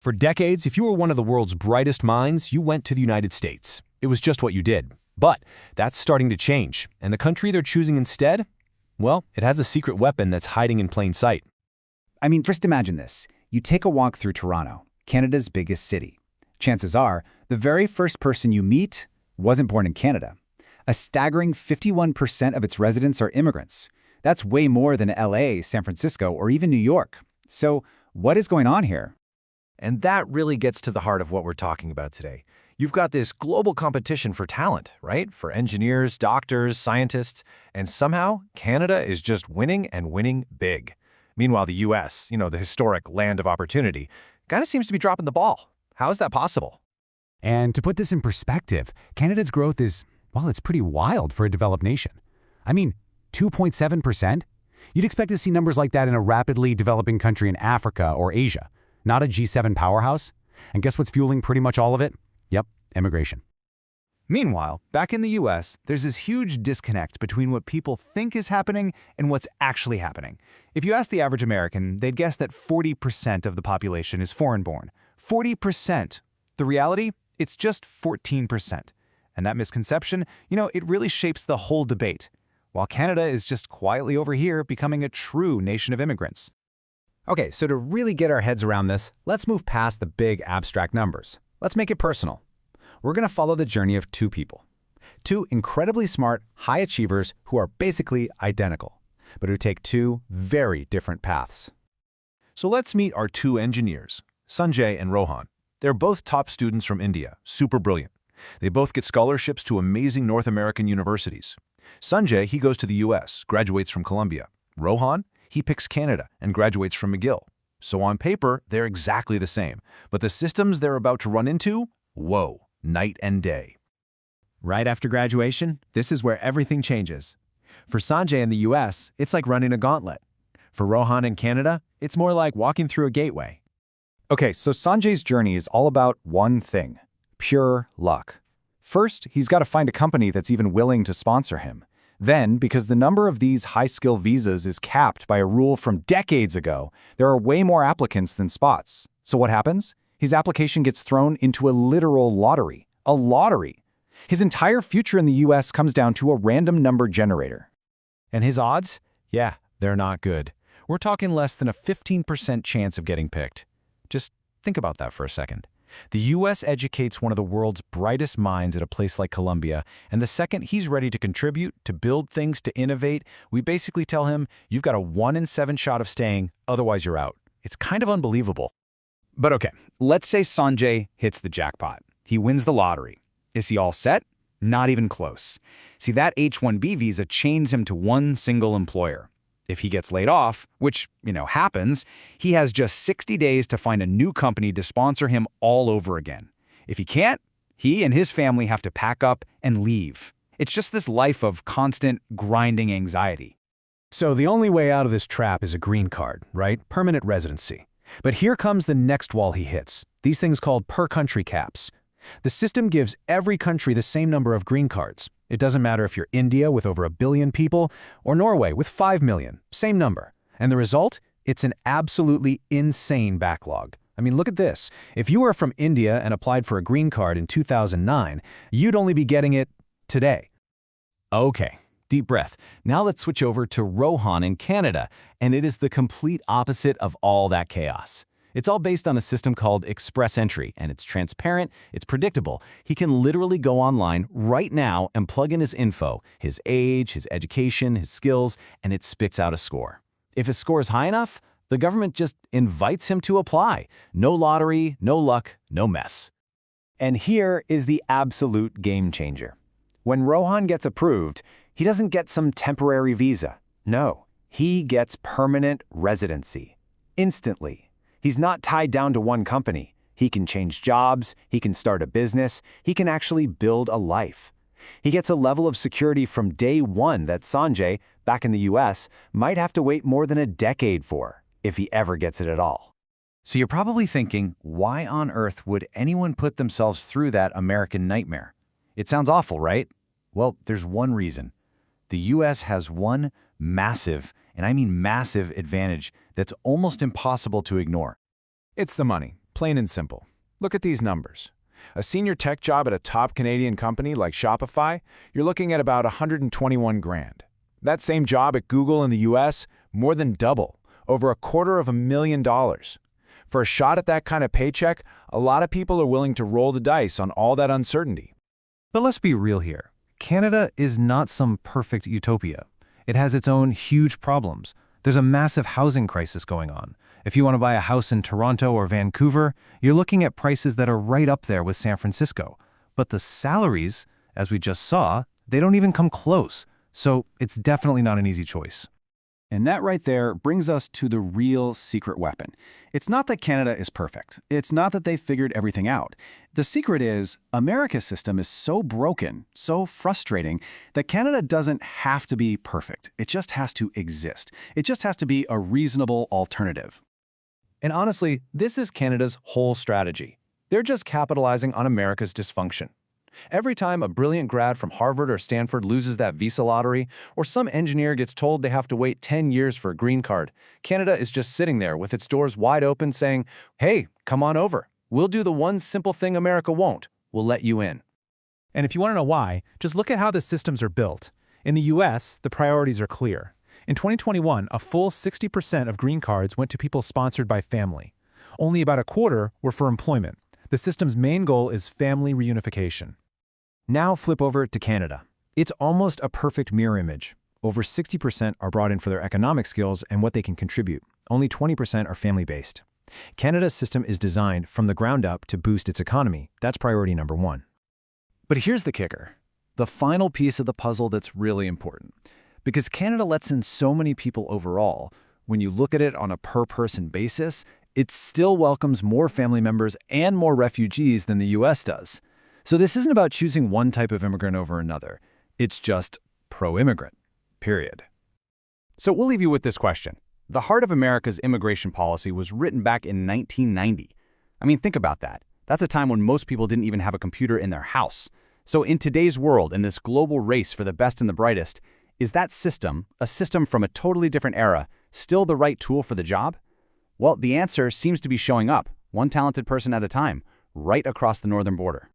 For decades, if you were one of the world's brightest minds, you went to the United States. It was just what you did. But that's starting to change, and the country they're choosing instead? Well, it has a secret weapon that's hiding in plain sight. I mean, just imagine this. You take a walk through Toronto, Canada's biggest city. Chances are, the very first person you meet wasn't born in Canada. A staggering 51% of its residents are immigrants. That's way more than LA, San Francisco, or even New York. So, what is going on here? And that really gets to the heart of what we're talking about today. You've got this global competition for talent, right? For engineers, doctors, scientists, and somehow Canada is just winning and winning big. Meanwhile, the US, the historic land of opportunity, kind of seems to be dropping the ball. How is that possible? And to put this in perspective, Canada's growth is, well, it's pretty wild for a developed nation. I mean, 2.7%? You'd expect to see numbers like that in a rapidly developing country in Africa or Asia, not a G7 powerhouse. And guess what's fueling pretty much all of it? Yep, immigration. Meanwhile, back in the US, there's this huge disconnect between what people think is happening and what's actually happening. If you ask the average American, they'd guess that 40% of the population is foreign-born. 40%. The reality? It's just 14%. And that misconception, it really shapes the whole debate, while Canada is just quietly over here becoming a true nation of immigrants. Okay, so to really get our heads around this, let's move past the big abstract numbers. Let's make it personal. We're going to follow the journey of two people. Two incredibly smart, high achievers who are basically identical, but who take two very different paths. So let's meet our two engineers, Sanjay and Rohan. They're both top students from India, super brilliant. They both get scholarships to amazing North American universities. Sanjay, he goes to the US, graduates from Columbia. Rohan, he picks Canada and graduates from McGill. So on paper, they're exactly the same. But the systems they're about to run into? Whoa, night and day. Right after graduation, this is where everything changes. For Sanjay in the US, it's like running a gauntlet. For Rohan in Canada, it's more like walking through a gateway. Okay, so Sanjay's journey is all about one thing: pure luck. First, he's got to find a company that's even willing to sponsor him. Then, because the number of these high-skill visas is capped by a rule from decades ago, there are way more applicants than spots. So what happens? His application gets thrown into a literal lottery. A lottery! His entire future in the US comes down to a random number generator. And his odds? Yeah, they're not good. We're talking less than a 15% chance of getting picked. Just think about that for a second. The US educates one of the world's brightest minds at a place like Columbia, and the second he's ready to contribute, to build things, to innovate, we basically tell him, you've got a 1 in 7 shot of staying, otherwise you're out. It's kind of unbelievable. But okay, let's say Sanjay hits the jackpot. He wins the lottery. Is he all set? Not even close. See, that H-1B visa chains him to one single employer. If he gets laid off, which, happens, he has just 60 days to find a new company to sponsor him all over again. If he can't, he and his family have to pack up and leave. It's just this life of constant, grinding anxiety. So the only way out of this trap is a green card, right? Permanent residency. But here comes the next wall he hits. These things called per-country caps. The system gives every country the same number of green cards. It doesn't matter if you're India with over 1 billion people or Norway with 5 million, same number. And the result? It's an absolutely insane backlog. I mean, look at this. If you were from India and applied for a green card in 2009, you'd only be getting it today. Okay, deep breath. Now let's switch over to Rohan in Canada, and it is the complete opposite of all that chaos. It's all based on a system called Express Entry, and it's transparent, it's predictable. He can literally go online right now and plug in his info, his age, his education, his skills, and it spits out a score. If his score is high enough, the government just invites him to apply. No lottery, no luck, no mess. And here is the absolute game changer. When Rohan gets approved, he doesn't get some temporary visa. No, he gets permanent residency. Instantly. He's not tied down to one company. He can change jobs, he can start a business, he can actually build a life. He gets a level of security from day one that Sanjay, back in the US, might have to wait more than a decade for, if he ever gets it at all. So you're probably thinking, why on earth would anyone put themselves through that American nightmare? It sounds awful, right? Well, there's one reason. The US has one massive, and I mean massive, advantage that's almost impossible to ignore. It's the money. Plain and simple. Look at these numbers. A senior tech job at a top Canadian company like Shopify, you're looking at about 121 grand. That same job at Google in the US, more than double, over $250,000. For a shot at that kind of paycheck, a lot of people are willing to roll the dice on all that uncertainty. But let's be real here. Canada is not some perfect utopia. It has its own huge problems. There's a massive housing crisis going on. If you want to buy a house in Toronto or Vancouver, you're looking at prices that are right up there with San Francisco. But the salaries, as we just saw, they don't even come close. So it's definitely not an easy choice. And that right there brings us to the real secret weapon. It's not that Canada is perfect. It's not that they figured everything out. The secret is America's system is so broken, so frustrating, that Canada doesn't have to be perfect. It just has to exist. It just has to be a reasonable alternative. And honestly, this is Canada's whole strategy. They're just capitalizing on America's dysfunction. Every time a brilliant grad from Harvard or Stanford loses that visa lottery, or some engineer gets told they have to wait 10 years for a green card, Canada is just sitting there with its doors wide open saying, "Hey, come on over. We'll do the one simple thing America won't. We'll let you in." And if you want to know why, just look at how the systems are built. In the US, the priorities are clear. In 2021, a full 60% of green cards went to people sponsored by family. Only about a quarter were for employment. The system's main goal is family reunification. Now flip over to Canada. It's almost a perfect mirror image. Over 60% are brought in for their economic skills and what they can contribute. Only 20% are family-based. Canada's system is designed from the ground up to boost its economy. That's priority number one. But here's the kicker. The final piece of the puzzle that's really important. Because Canada lets in so many people overall, when you look at it on a per-person basis, it still welcomes more family members and more refugees than the US does. So this isn't about choosing one type of immigrant over another. It's just pro-immigrant, period. So we'll leave you with this question. The heart of America's immigration policy was written back in 1990. I mean, think about that. That's a time when most people didn't even have a computer in their house. So in today's world, in this global race for the best and the brightest, is that system, a system from a totally different era, still the right tool for the job? Well, the answer seems to be showing up, one talented person at a time, right across the northern border.